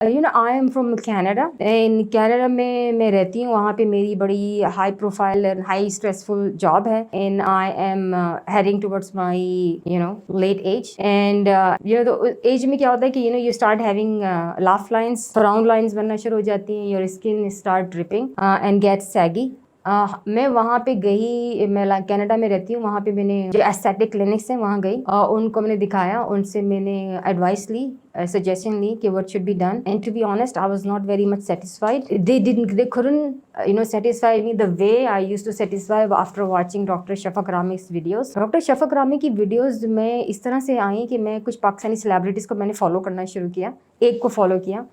I am from Canada. In Canada में मैं रहती हूँ, वहाँ पे मेरी बड़ी high profile and high stressful job है and I am heading towards my late age and तो एज में क्या होता है कि you start having laugh lines, frown lines बनना शुरू हो जाती हैं, your skin start dripping and get saggy. मैं वहाँ पे गई, मैं कनाडा में रहती हूँ, वहाँ पे मैंने जो एस्थेटिक क्लिनिक्स हैं वहाँ गई, उनको मैंने दिखाया, उनसे मैंने एडवाइस ली, सजेशन ली कि what should be done and to be honest I was not very much satisfied. They couldn't satisfy me the way I used to satisfy after watching doctor Shafaq Rami's videos। Doctor Shafaq Rami की videos में इस तरह से आई कि मैं कुछ पाकिस्तानी सेलिब्रिटीज़ को मैंने फॉलो करना शुरू किया, एक को फॉलो किया,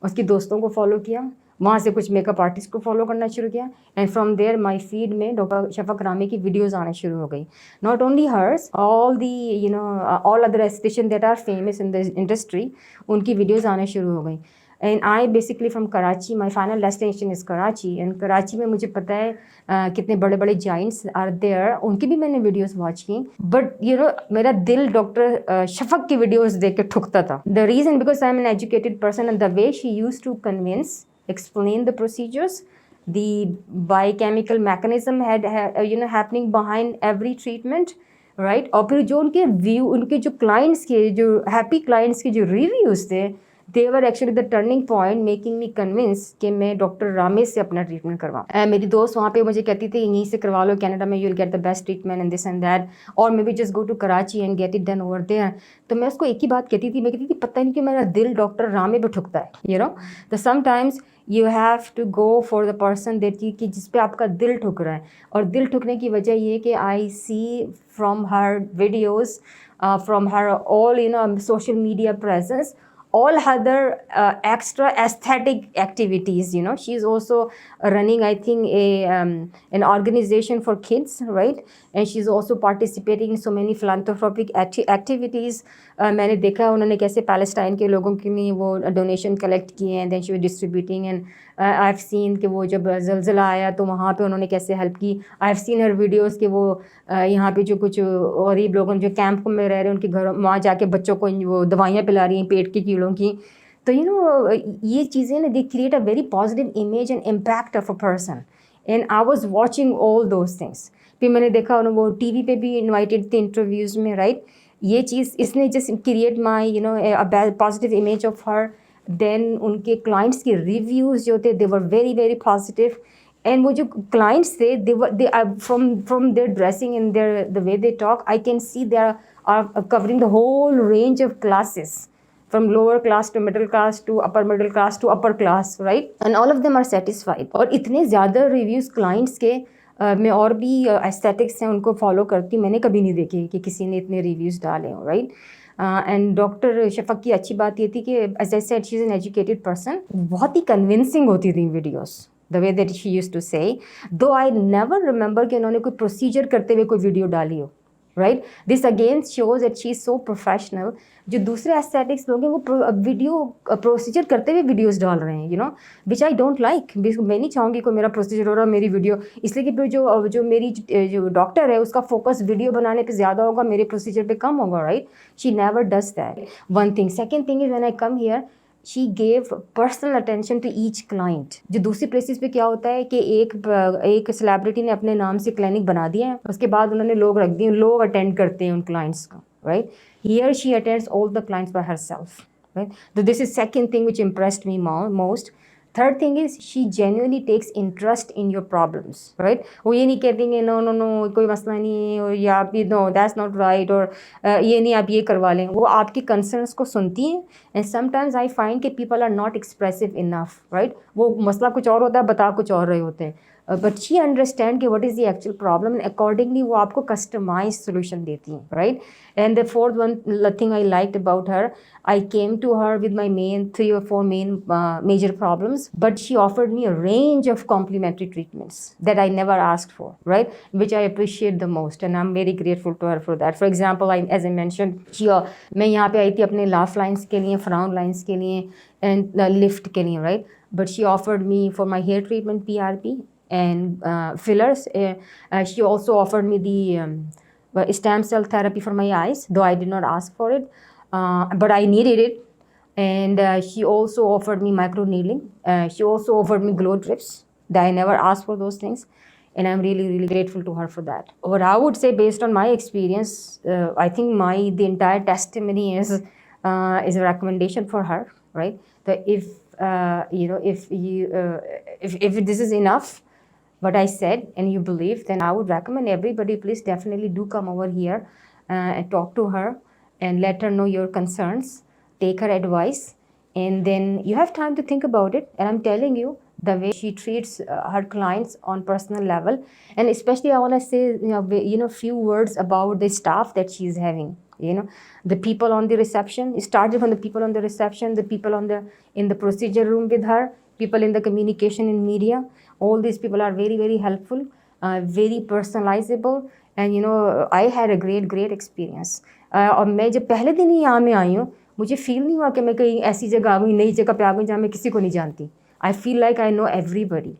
उसकी दोस्तों को फॉलो किया, वहाँ से कुछ मेकअप आर्टिस्ट को फॉलो करना शुरू किया and from there my feed में डॉक्टर शफक रामी की वीडियोस आने शुरू हो गई। Not only hers, all the all other aesthetician that are famous in the industry, उनकी वीडियोस आने शुरू हो गई। And I basically from Karachi, my final destination is Karachi and Karachi में मुझे पता है कितने बड़े बड़े जाइंट्स आर देयर, उनकी भी मैंने वीडियोस वॉच की, बट मेरा दिल डॉक्टर शफक की वीडियोस देख के ठुकता था। The reason because I am an educated person and the way she use to convince, explain the procedures, the biochemical mechanism had happening behind every treatment, right? और फिर जो उनके व्यू, उनके जो क्लाइंट्स के, जो हैप्पी क्लाइंट्स के जो रिव्यूज़ थे, they were actually the turning point making me convince कि मैं डॉक्टर रामेश से अपना ट्रीटमेंट करवाऊँ। मेरी दोस्त वहाँ पे मुझे कहती थी यहीं से करवा लो, कनाडा में you will get the best treatment and this and that, और may be just go to Karachi and get it done over there. तो मैं उसको एक ही बात कहती थी, मैं कहती थी पता नहीं कि मेरा दिल डॉक्टर रामे पे ठुकता है, तो sometimes you have to go for the person that कि जिस पे आपका दिल ठुक रहा है। और दिल ठुकने की वजह ये कि I see from her videos, from her all social media presence, all other extra aesthetic activities. She is also running, I think, an organization for kids, right? And she's also participating in so many philanthropic activities. मैंने देखा उन्होंने कैसे Palestine के लोगों के लिए वो donation collect किए हैं, then she was distributing and I have seen कि वो जब ज़लज़ला आया तो वहाँ पे उन्होंने कैसे हेल्प की। आई हैव सीन हर वीडियोस कि वो यहाँ पे जो कुछ गरीब लोग जो कैंप में रह रहे हैं उनके घर, वहाँ जाके बच्चों को वो दवाइयाँ पिला रही हैं पेट के कीड़ों की। तो ये चीज़ें ना, they create a very positive image and impact of a person and I was watching all those things. फिर मैंने देखा वो टीवी पे भी इनवाइटेड थे इंटरव्यूज़ में, राइट? ये चीज़ इसने just create my positive image of her. Then उनके क्लाइंट्स के रिव्यूज़ जो थे they were very very positive and वो जो क्लाइंट्स थे they from their dressing and their the way they talk, I can see they are covering the whole range of classes from lower class to middle class to upper middle class to upper class, right? And all of them are satisfied। और इतने ज़्यादा reviews clients के मैं और भी aesthetics हैं उनको follow करती, मैंने कभी नहीं देखे कि किसी ने इतने रिव्यूज़ डाले हों, राइट? एंड डॉक्टर शफक की अच्छी बात ये थी कि as I said she is an educated person, बहुत ही कन्विंसिंग होती थी videos, the way that she used to say, though I never remember कि उन्होंने कोई प्रोसीजर करते हुए कोई वीडियो डाली हो, right? This again shows that she is so professional. जो दूसरे एस्थेटिक्स लोग हैं वो वीडियो प्रोसीजर करते हुए वीडियोस डाल रहे हैं, विच आई डोंट लाइक। मैं नहीं चाहूँगी कोई मेरा प्रोसीजर हो रहा मेरी वीडियो, इसलिए कि फिर जो मेरी जो डॉक्टर है उसका फोकस वीडियो बनाने पे ज़्यादा होगा, मेरे प्रोसीजर पे कम होगा, right? She never does that, one thing. Second thing is when I come here she gave personal attention to each client. जो दूसरी प्लेसेस पे क्या होता है कि एक सेलिब्रिटी ने अपने नाम से क्लिनिक बना दिया है, उसके बाद उन्होंने लोग रख दिए, लोग अटेंड करते हैं उन क्लाइंट्स का, right? Here she attends all the clients by herself, right? So this is second thing which impressed me most. Third thing is she genuinely takes interest in your problems, right? वो ये नहीं कहती कि no कोई मसला नहीं है, और या आप no that's not right, और ये नहीं आप ये करवा लें। वो आपकी concerns को सुनती हैं and sometimes I find कि people are not expressive enough, right? वो मसला कुछ और होता है, बता कुछ और रहे होते हैं, बट शी अंडरस्टैंड कि what is the actual problem and accordingly वो आपको कस्टमाइज सोल्यूशन देती हैं, right? And the fourth one thing I liked about her, I came to her with my main 3 or 4 main major problems, but she offered me a range of complimentary treatments that I never asked for, right? Which I appreciate the most and I am very grateful to her for that. For example, as I mention, मैं यहाँ पे आई थी अपने laugh lines के लिए, frown lines के लिए and lift के लिए, right? But she offered me for my hair treatment PRP and fillers. She also offered me the stem cell therapy for my eyes, though I did not ask for it, but I needed it. And she also offered me micro needling. She also offered me glow drips. That I never asked for those things, and I'm really, really grateful to her for that. What I would say, based on my experience, I think the entire testimony is a recommendation for her, right? That if if this is enough, what I said, and you believe, then I would recommend everybody, please definitely do come over here and talk to her and let her know your concerns, take her advice, and then you have time to think about it. And I'm telling you, the way she treats her clients on personal level, and especially I want to say, few words about the staff that she's having. The people on the reception, it started from the people on the reception, the people in the procedure room with her, people in the communication in media. All these people are very, very helpful, very personalizable, and I had a great experience. और मैं जब पहले दिन ही यहाँ में आई हूँ, मुझे feel नहीं हुआ कि मैं कहीं ऐसी जगह आ गई, नई जगह पे आ गई जहाँ मैं किसी को नहीं जानती. I feel like I know everybody,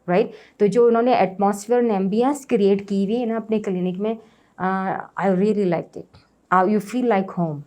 right. तो जो उन्होंने एटमॉस्फेयर एंड एम्बियंस क्रिएट की हुई है ना अपने क्लिनिक में, I really like it. You feel like home.